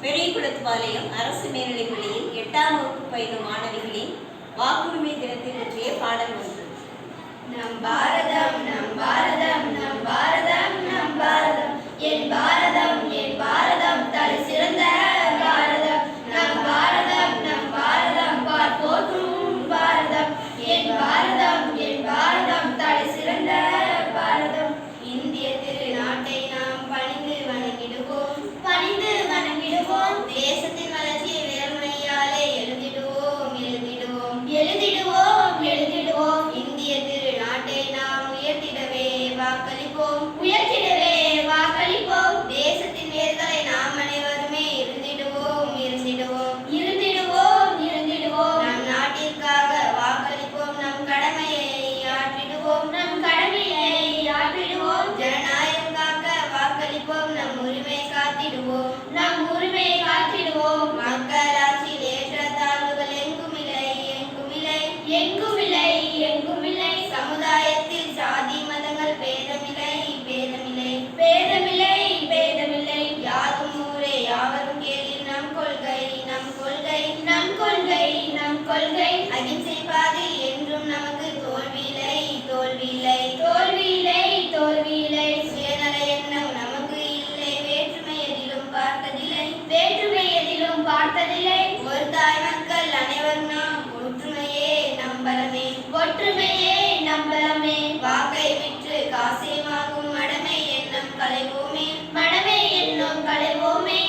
பெரியகுளத்துப்பாளையம் அரசு மேல்நிலைப் பள்ளியில் 8ஆம் வகுப்பு பயிலும் மாணவிகளின் வாக்குரிமை தினத்தை பற்றிய பாடல் ஒன்று. நம் பாரதம் நம் பாரதம் நம் பாரதம் நம் பாரதம் என் பாரதம் என் பாரதம் தலை சிறந்த பாரதம் நம் பாரதம் பார் போற்றும் பாரதம் என் பாரதம் தலை சிறந்த பாரதம். இந்திய திருநாட்டை நாம் பணிந்து வணங்கிடுவோம் தேசத்தின் வளர்ச்சியை வேறுமையாலே எழுதிடுவோம் இந்திய திருநாட்டை நாம் உயர்த்திடவே வாக்களிப்போம் தேசத்தின் வேர்களை நாம் அனைவருமே இருந்திடுவோம் நம் நாட்டிற்காக வாக்களிப்போம் நம் கடமையை ஆற்றிடுவோம் ஜனநாயகம் காக்க வாக்களிப்போம் நம் உரிமை காத்திடுவோம் மக்களாட்சியில் ஏற்றத்தாழ்வுகள் எங்குமில்லை சமுதாயத்தில் சாதி மதங்கள் பேதமில்லை யாதும் ஊரே யாவரும் கேளீர் நம் கொள்கை அகிம்சை பாதை என்றும் நமக்கு தோல்வியில்லை சுயநல எண்ணம் நமக்கு இல்லை வேற்றுமை எதிலும் பார்த்ததில்லை ஒரு தாய் மக்கள் அனைவரும் நாம் ஒற்றுமையே நம்பலமே வாக்கை விற்று காசை வாங்கும் மடமை எண்ணம் களைவோமே